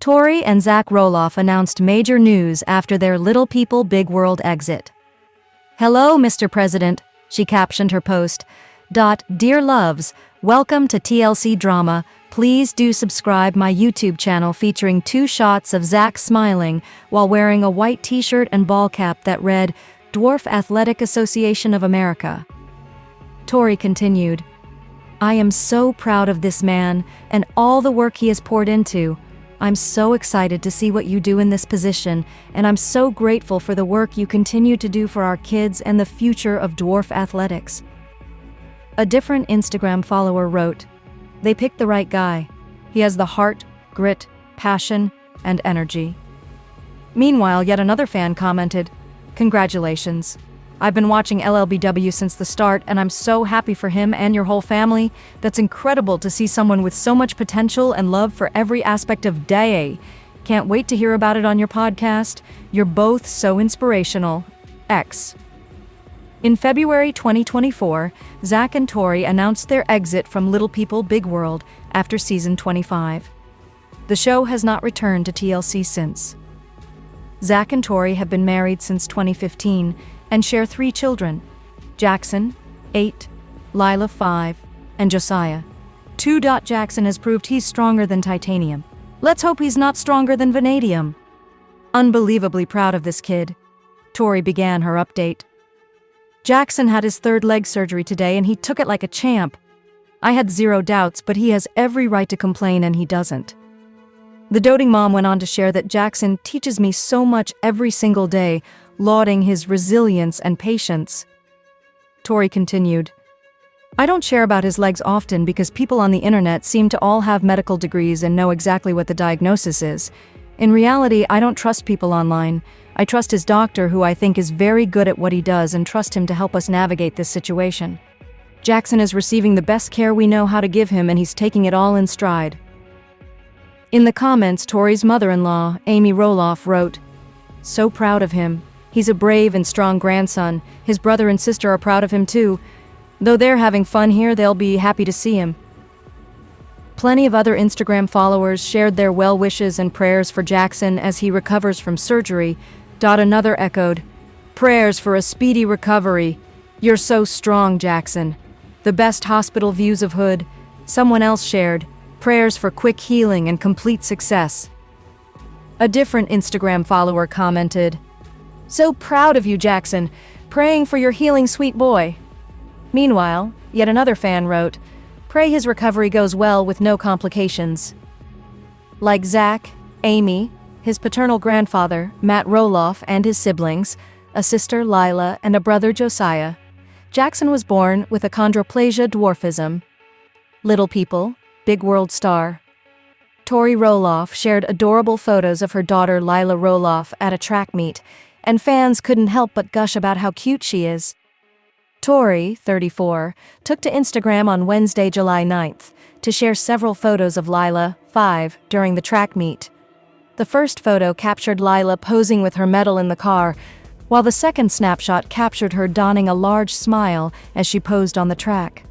Tori and Zach Roloff announced major news after their Little People Big World exit. "Hello, Mr. President," she captioned her post. "Dear loves, welcome to TLC Drama. Please do subscribe my YouTube channel featuring 2 shots of Zach smiling while wearing a white t-shirt and ball cap that read, Dwarf Athletic Association of America." Tori continued, "I am so proud of this man and all the work he has poured into. I'm so excited to see what you do in this position, and I'm so grateful for the work you continue to do for our kids and the future of dwarf athletics." A different Instagram follower wrote, "They picked the right guy. He has the heart, grit, passion, and energy." Meanwhile, yet another fan commented, "Congratulations. I've been watching LLBW since the start, and I'm so happy for him and your whole family. That's incredible to see someone with so much potential and love for every aspect of day. Can't wait to hear about it on your podcast. You're both so inspirational. X." In February 2024, Zach and Tori announced their exit from Little People Big World after season 25. The show has not returned to TLC since. Zach and Tori have been married since 2015 and share 3 children: Jackson, 8, Lila, 5, and Josiah, 2. Jackson has proved he's stronger than titanium. Let's hope he's not stronger than vanadium. "Unbelievably proud of this kid." Tori began her update. "Jackson had his 3rd leg surgery today and he took it like a champ. I had 0 doubts, but he has every right to complain and he doesn't." The doting mom went on to share that Jackson teaches me so much every single day, lauding his resilience and patience. Tori continued, "I don't share about his legs often because people on the internet seem to all have medical degrees and know exactly what the diagnosis is. In reality, I don't trust people online. I trust his doctor, who I think is very good at what he does, and trust him to help us navigate this situation. Jackson is receiving the best care we know how to give him, and he's taking it all in stride." In the comments, Tori's mother-in-law, Amy Roloff, wrote, "So proud of him. He's a brave and strong grandson. His brother and sister are proud of him too. Though they're having fun here, they'll be happy to see him." Plenty of other Instagram followers shared their well wishes and prayers for Jackson as he recovers from surgery. Another echoed, "Prayers for a speedy recovery. You're so strong, Jackson. The best hospital views of Hood." Someone else shared, "Prayers for quick healing and complete success." A different Instagram follower commented, "So proud of you, Jackson. Praying for your healing, sweet boy." Meanwhile, yet another fan wrote, "Pray his recovery goes well with no complications." Like Zach, Amy, his paternal grandfather, Matt Roloff, and his siblings, a sister, Lila, and a brother, Josiah, Jackson was born with achondroplasia dwarfism. Little People, Big World star. Tori Roloff shared adorable photos of her daughter Lila Roloff at a track meet, and fans couldn't help but gush about how cute she is. Tori, 34, took to Instagram on Wednesday, July 9th, to share several photos of Lila, 5, during the track meet. The first photo captured Lila posing with her medal in the car, while the second snapshot captured her donning a large smile as she posed on the track.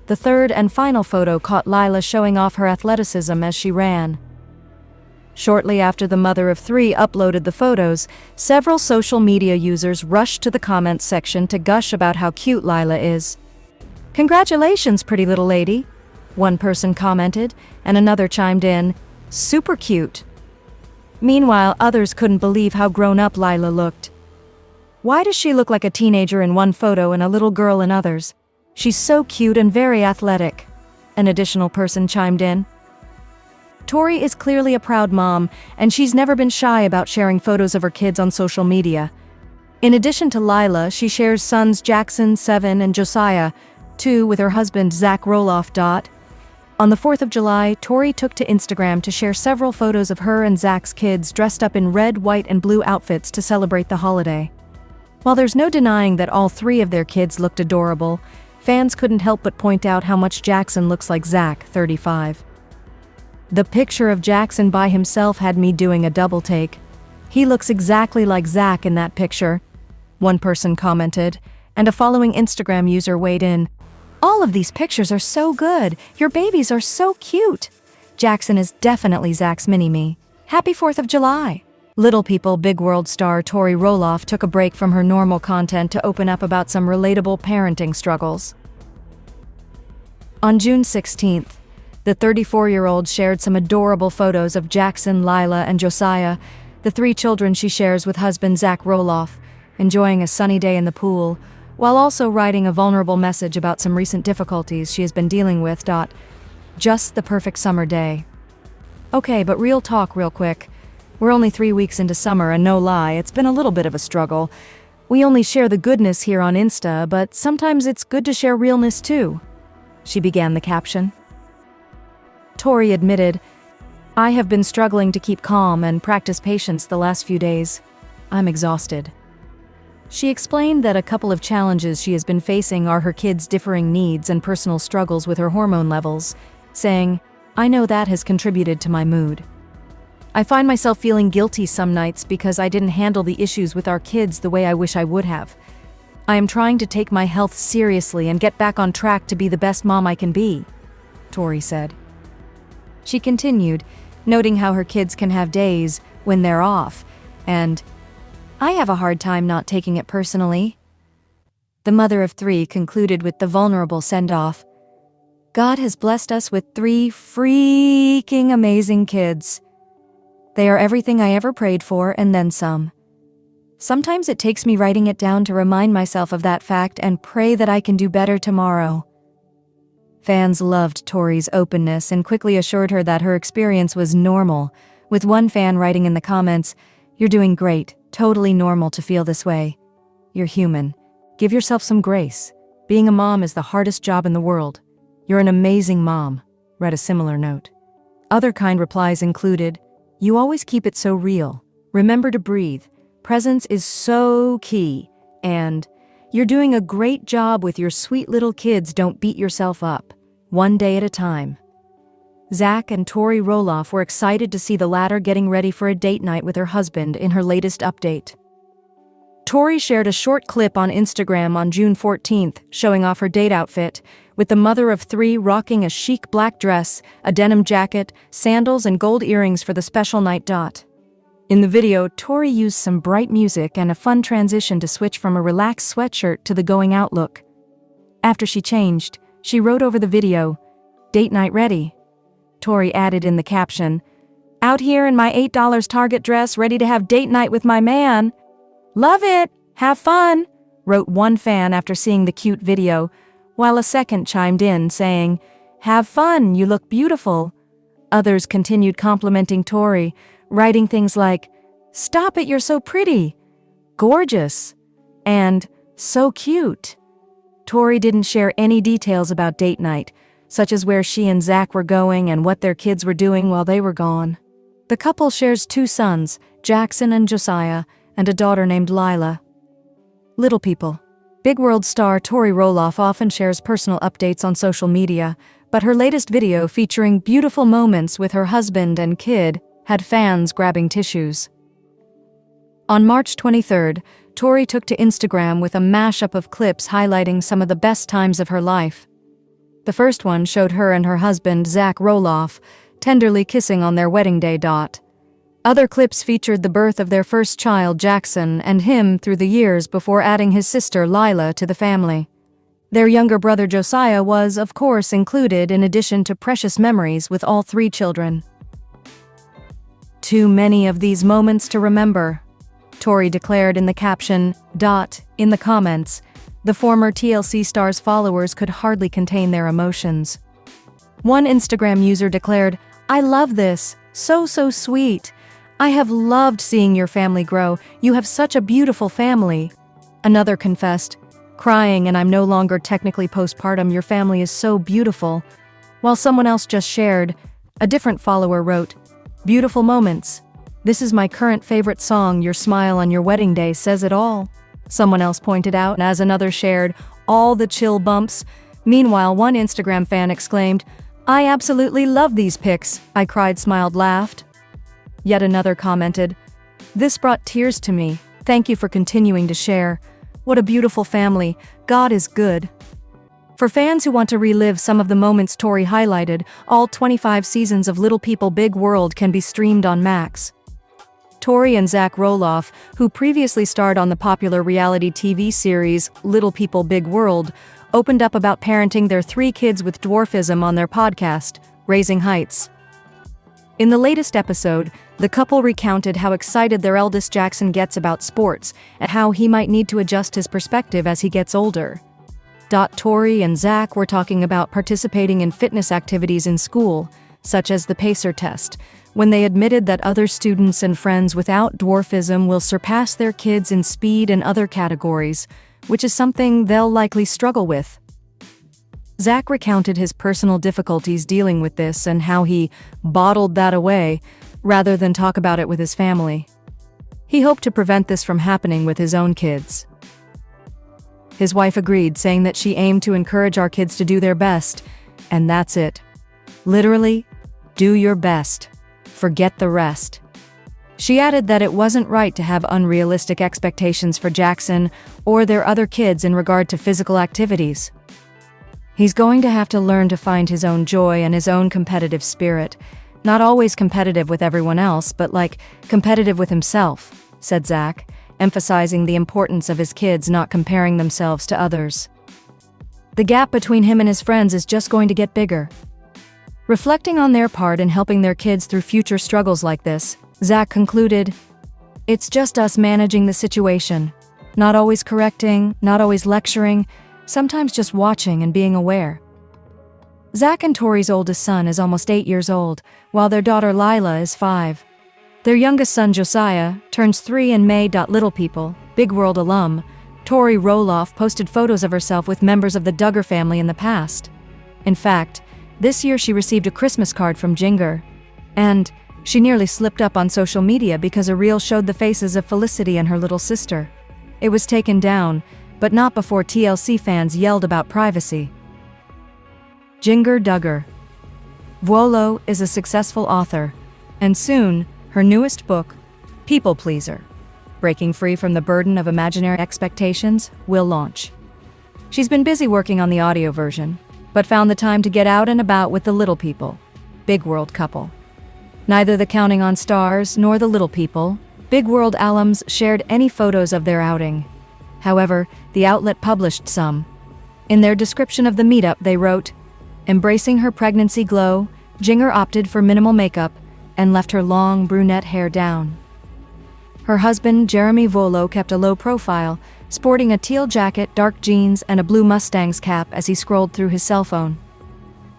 The third and final photo caught Lila showing off her athleticism as she ran. Shortly after the mother of 3 uploaded the photos, several social media users rushed to the comments section to gush about how cute Lila is. "Congratulations, pretty little lady," one person commented, and another chimed in, "Super cute." Meanwhile, others couldn't believe how grown-up Lila looked. "Why does she look like a teenager in one photo and a little girl in others? She's so cute and very athletic," an additional person chimed in. Tori is clearly a proud mom, and she's never been shy about sharing photos of her kids on social media. In addition to Lila, she shares sons Jackson, 7, and Josiah, 2, with her husband Zach Roloff. On the 4th of July, Tori took to Instagram to share several photos of her and Zach's kids dressed up in red, white, and blue outfits to celebrate the holiday. While there's no denying that all 3 of their kids looked adorable, fans couldn't help but point out how much Jackson looks like Zach, 35. "The picture of Jackson by himself had me doing a double take. He looks exactly like Zach in that picture," one person commented, and a following Instagram user weighed in, "All of these pictures are so good. Your babies are so cute. Jackson is definitely Zach's mini-me." Happy 4th of July! Little People Big World star Tori Roloff took a break from her normal content to open up about some relatable parenting struggles. On June 16th, the 34-year-old shared some adorable photos of Jackson, Lila, and Josiah, the 3 children she shares with husband Zach Roloff, enjoying a sunny day in the pool, while also writing a vulnerable message about some recent difficulties she has been dealing with. Just the perfect summer day. Okay, but real talk real quick. We're only 3 weeks into summer, and no lie, it's been a little bit of a struggle. We only share the goodness here on Insta, but sometimes it's good to share realness too. She began the caption. Tori admitted, I have been struggling to keep calm and practice patience the last few days. I'm exhausted. She explained that a couple of challenges she has been facing are her kids' differing needs and personal struggles with her hormone levels, saying, I know that has contributed to my mood. I find myself feeling guilty some nights because I didn't handle the issues with our kids the way I wish I would have. I am trying to take my health seriously and get back on track to be the best mom I can be, Tori said. She continued, noting how her kids can have days when they're off, and I have a hard time not taking it personally. The mother of 3 concluded with the vulnerable send-off. God has blessed us with 3 freaking amazing kids. They are everything I ever prayed for and then some. Sometimes it takes me writing it down to remind myself of that fact and pray that I can do better tomorrow. Fans loved Tori's openness and quickly assured her that her experience was normal, with one fan writing in the comments, You're doing great, totally normal to feel this way. You're human. Give yourself some grace. Being a mom is the hardest job in the world. You're an amazing mom, read a similar note. Other kind replies included, You always keep it so real. Remember to breathe. Presence is so key. And, You're doing a great job with your sweet little kids, don't beat yourself up. One day at a time. Zach and Tori Roloff were excited to see the latter getting ready for a date night with her husband in her latest update. Tori shared a short clip on Instagram on June 14th showing off her date outfit, with the mother of 3 rocking a chic black dress, a denim jacket, sandals, and gold earrings for the special night. In the video, Tori used some bright music and a fun transition to switch from a relaxed sweatshirt to the going out look. After she changed, she wrote over the video, Date night ready. Tori added in the caption, Out here in my $8 Target dress ready to have date night with my man. Love it! Have fun! Wrote one fan after seeing the cute video, while a second chimed in saying, Have fun, you look beautiful. Others continued complimenting Tori, writing things like, Stop it, you're so pretty, gorgeous, and so cute. Tori didn't share any details about date night, such as where she and Zach were going and what their kids were doing while they were gone. The couple shares 2 sons, Jackson and Josiah, and a daughter named Lila. Little People. Big World star Tori Roloff often shares personal updates on social media, but her latest video featuring beautiful moments with her husband and kid had fans grabbing tissues. On March 23rd, Tori took to Instagram with a mashup of clips highlighting some of the best times of her life. The first one showed her and her husband, Zach Roloff, tenderly kissing on their wedding day. Other clips featured the birth of their first child, Jackson, and him through the years before adding his sister, Lila, to the family. Their younger brother, Josiah, was, of course, included in addition to precious memories with all 3 children. Too many of these moments to remember, Tori declared in the caption. In the comments, the former TLC star's followers could hardly contain their emotions. One Instagram user declared, I love this, so sweet. I have loved seeing your family grow. You have such a beautiful family. Another confessed, crying, and I'm no longer technically postpartum, your family is so beautiful. While someone else just shared, a different follower wrote, Beautiful moments. This is my current favorite song, Your Smile on Your Wedding Day says it all. Someone else pointed out, as another shared, all the chill bumps. Meanwhile, one Instagram fan exclaimed, I absolutely love these pics. I cried, smiled, laughed. Yet another commented, This brought tears to me. Thank you for continuing to share. What a beautiful family. God is good. For fans who want to relive some of the moments Tori highlighted, all 25 seasons of Little People Big World can be streamed on Max. Tori and Zach Roloff, who previously starred on the popular reality TV series Little People Big World, opened up about parenting their 3 kids with dwarfism on their podcast, Raising Heights. In the latest episode, the couple recounted how excited their eldest Jackson gets about sports and how he might need to adjust his perspective as he gets older. Tori and Zach were talking about participating in fitness activities in school, such as the pacer test, when they admitted that other students and friends without dwarfism will surpass their kids in speed and other categories, which is something they'll likely struggle with. Zach recounted his personal difficulties dealing with this and how he bottled that away rather than talk about it with his family. He hoped to prevent this from happening with his own kids. His wife agreed, saying that she aimed to encourage our kids to do their best, and that's it. Literally, do your best. Forget the rest. She added that it wasn't right to have unrealistic expectations for Jackson or their other kids in regard to physical activities. He's going to have to learn to find his own joy and his own competitive spirit, not always competitive with everyone else, but competitive with himself, said Zach, emphasizing the importance of his kids not comparing themselves to others. The gap between him and his friends is just going to get bigger. Reflecting on their part in helping their kids through future struggles like this, Zach concluded, "It's just us managing the situation. Not always correcting, not always lecturing, sometimes just watching and being aware." Zach and Tori's oldest son is almost 8 years old, while their daughter Lila is 5. Their youngest son Josiah turns 3 in May. Little People, Big World alum, Tori Roloff posted photos of herself with members of the Duggar family in the past. In fact, this year she received a Christmas card from Jinger. And she nearly slipped up on social media because a reel showed the faces of Felicity and her little sister. It was taken down, but not before TLC fans yelled about privacy. Jinger Duggar. Vuolo is a successful author, and soon, her newest book, People Pleaser, Breaking Free from the Burden of Imaginary Expectations, will launch. She's been busy working on the audio version, but found the time to get out and about with the Little People, Big World couple. Neither the Counting on Stars nor the Little People, Big World alums shared any photos of their outing. However, the outlet published some. In their description of the meetup, they wrote, "Embracing her pregnancy glow, Jinger opted for minimal makeup and left her long brunette hair down." Her husband, Jeremy Vuolo, kept a low profile, sporting a teal jacket, dark jeans, and a blue Mustang's cap as he scrolled through his cell phone.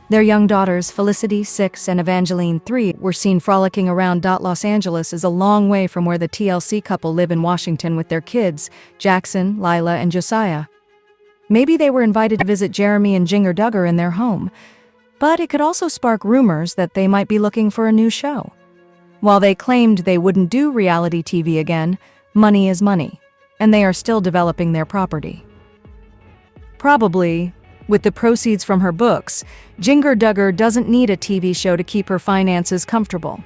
Their young daughters, Felicity, 6, and Evangeline, 3, were seen frolicking around. Los Angeles is a long way from where the TLC couple live in Washington with their kids, Jackson, Lila, and Josiah. Maybe they were invited to visit Jeremy and Jinger Duggar in their home, but it could also spark rumors that they might be looking for a new show. While they claimed they wouldn't do reality TV again, money is money, and they are still developing their property. Probably, with the proceeds from her books, Jinger Duggar doesn't need a TV show to keep her finances comfortable.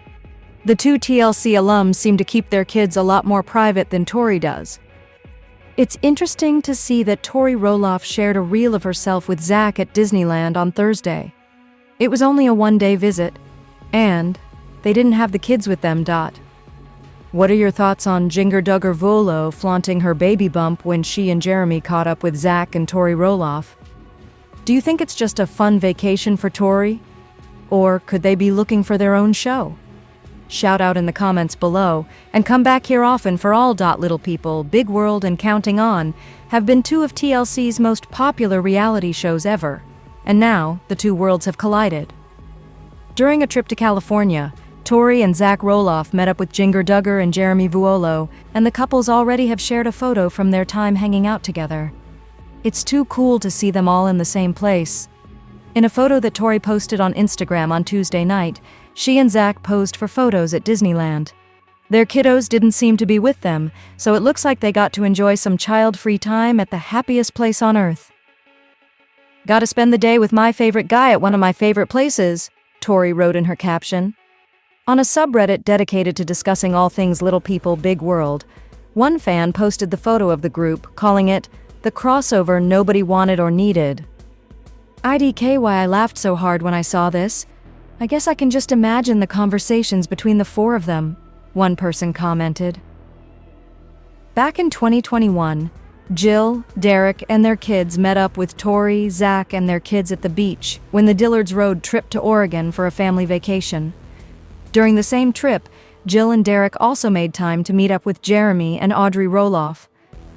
The 2 TLC alums seem to keep their kids a lot more private than Tori does. It's interesting to see that Tori Roloff shared a reel of herself with Zach at Disneyland on Thursday. It was only a one-day visit, and they didn't have the kids with them. What are your thoughts on Jinger Duggar Vuolo flaunting her baby bump when she and Jeremy caught up with Zach and Tori Roloff? Do you think it's just a fun vacation for Tori? Or could they be looking for their own show? Shout out in the comments below, and come back here often for all. Little People, Big World, and Counting On have been 2 of TLC's most popular reality shows ever, and now the 2 worlds have collided. During a trip to California, Tori and Zach Roloff met up with Jinger Duggar and Jeremy Vuolo, and the couples already have shared a photo from their time hanging out together. It's too cool to see them all in the same place. In a photo that Tori posted on Instagram on Tuesday night, she and Zach posed for photos at Disneyland. Their kiddos didn't seem to be with them, so it looks like they got to enjoy some child-free time at the happiest place on earth. "Gotta spend the day with my favorite guy at one of my favorite places," Tori wrote in her caption. On a subreddit dedicated to discussing all things Little People Big World, one fan posted the photo of the group, calling it the crossover nobody wanted or needed. IDK why I laughed so hard when I saw this. I guess I can just imagine the conversations between the four of them, one person commented. Back in 2021, Jill, Derek, and their kids met up with Tori, Zach, and their kids at the beach when the Dillards road tripped to Oregon for a family vacation. During the same trip, Jill and Derek also made time to meet up with Jeremy and Audrey Roloff.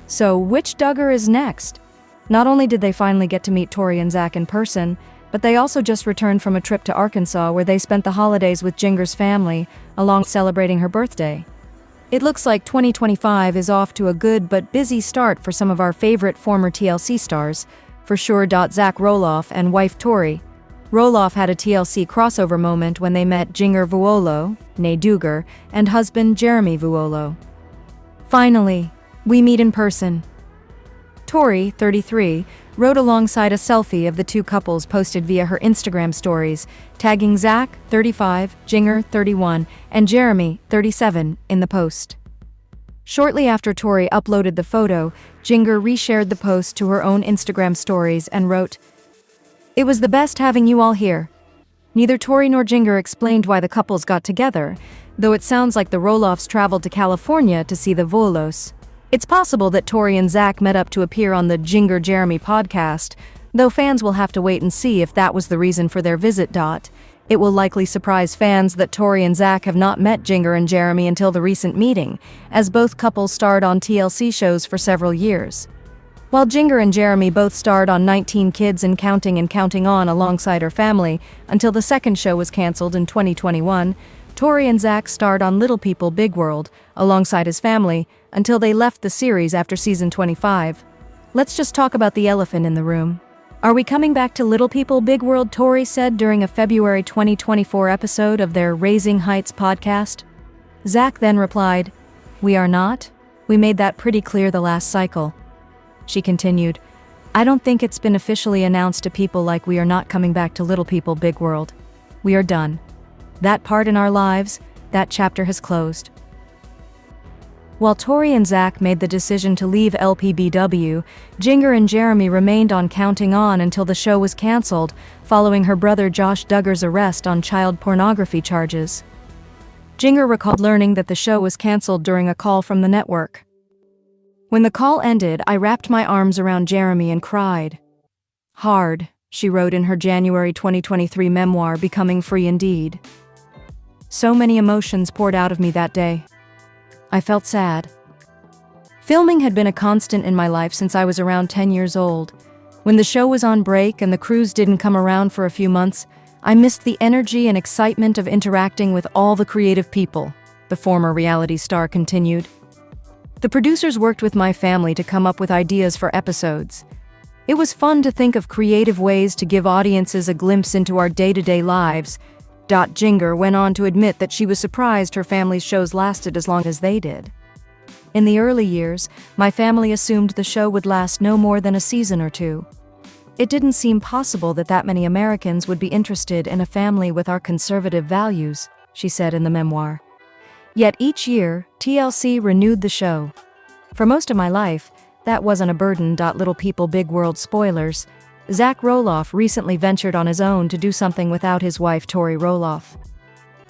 So, which Duggar is next? Not only did they finally get to meet Tori and Zach in person, but they also just returned from a trip to Arkansas where they spent the holidays with Jinger's family, along celebrating her birthday. It looks like 2025 is off to a good but busy start for some of our favorite former TLC stars, for sure. Zach Roloff and wife Tori. Roloff had a TLC crossover moment when they met Jinger Vuolo, née Duggar, and husband Jeremy Vuolo. Finally, we meet in person. Tori, 33, wrote alongside a selfie of the two couples posted via her Instagram stories, tagging Zach, 35, Jinger, 31, and Jeremy, 37, in the post. Shortly after Tori uploaded the photo, Jinger reshared the post to her own Instagram stories and wrote, "It was the best having you all here." Neither Tori nor Jinger explained why the couples got together, though it sounds like the Roloffs traveled to California to see the Vuolos. It's possible that Tori and Zach met up to appear on the Jinger Jeremy podcast, though fans will have to wait and see if that was the reason for their visit. It will likely surprise fans that Tori and Zach have not met Jinger and Jeremy until the recent meeting, as both couples starred on TLC shows for several years. While Jinger and Jeremy both starred on 19 Kids and Counting On alongside her family until the second show was canceled in 2021, Tori and Zach starred on Little People Big World alongside his family until they left the series after season 25. Let's just talk about the elephant in the room. Are we coming back to Little People Big World? Tori said during a February 2024 episode of their Raising Heights podcast. Zach then replied, "We are not. We made that pretty clear the last cycle." She continued, "I don't think it's been officially announced to people like we are not coming back to Little People Big World. We are done. That part in our lives, that chapter has closed." While Tori and Zach made the decision to leave LPBW, Jinger and Jeremy remained on Counting On until the show was canceled, following her brother Josh Duggar's arrest on child pornography charges. Jinger recalled learning that the show was canceled during a call from the network. "When the call ended, I wrapped my arms around Jeremy and cried. Hard," she wrote in her January 2023 memoir, Becoming Free Indeed. "So many emotions poured out of me that day. I felt sad. Filming had been a constant in my life since I was around 10 years old. When the show was on break and the crews didn't come around for a few months, I missed the energy and excitement of interacting with all the creative people," the former reality star continued. "The producers worked with my family to come up with ideas for episodes. It was fun to think of creative ways to give audiences a glimpse into our day-to-day lives." Jinger went on to admit that she was surprised her family's shows lasted as long as they did. "In the early years, my family assumed the show would last no more than a season or two. It didn't seem possible that many Americans would be interested in a family with our conservative values," she said in the memoir. Yet each year, TLC renewed the show. "For most of my life, that wasn't a burden." Little People Big World spoilers. Zach Roloff recently ventured on his own to do something without his wife Tori Roloff.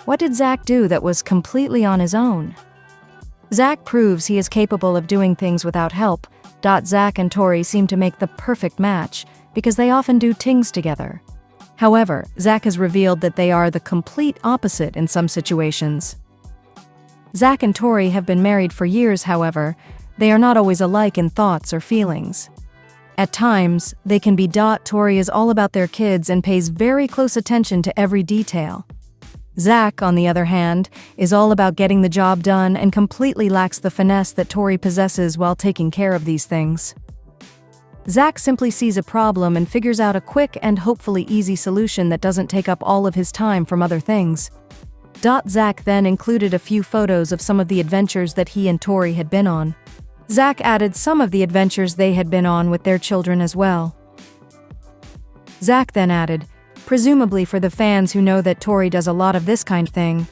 What did Zach do that was completely on his own? Zach proves he is capable of doing things without help. Zach and Tori seem to make the perfect match because they often do things together. However, Zach has revealed that they are the complete opposite in some situations. Zach and Tori have been married for years, however, they are not always alike in thoughts or feelings. At times, they can be. Tori is all about their kids and pays very close attention to every detail. Zach, on the other hand, is all about getting the job done and completely lacks the finesse that Tori possesses while taking care of these things. Zach simply sees a problem and figures out a quick and hopefully easy solution that doesn't take up all of his time from other things. Zach then included a few photos of some of the adventures that he and Tori had been on. Zach added some of the adventures they had been on with their children as well. Zach then added, presumably for the fans who know that Tori does a lot of this kind of thing.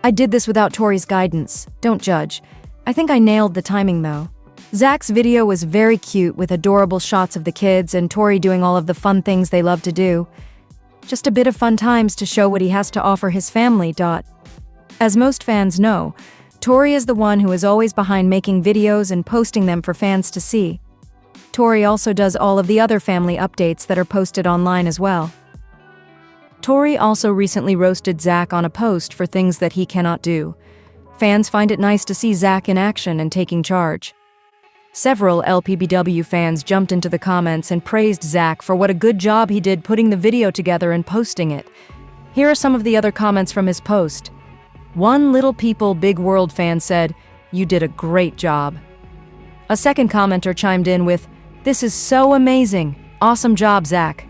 "I did this without Tori's guidance. Don't judge. I think I nailed the timing though. Zach's video was very cute with adorable shots of the kids and Tori doing all of the fun things they love to do. Just a bit of fun times to show what he has to offer his family. As most fans know, Tori is the one who is always behind making videos and posting them for fans to see. Tori also does all of the other family updates that are posted online as well. Tori also recently roasted Zach on a post for things that he cannot do. Fans find it nice to see Zach in action and taking charge. Several LPBW fans jumped into the comments and praised Zach for what a good job he did putting the video together and posting it. Here are some of the other comments from his post. One Little People Big World fan said, "You did a great job." A second commenter chimed in with, "This is so amazing. Awesome job, Zach."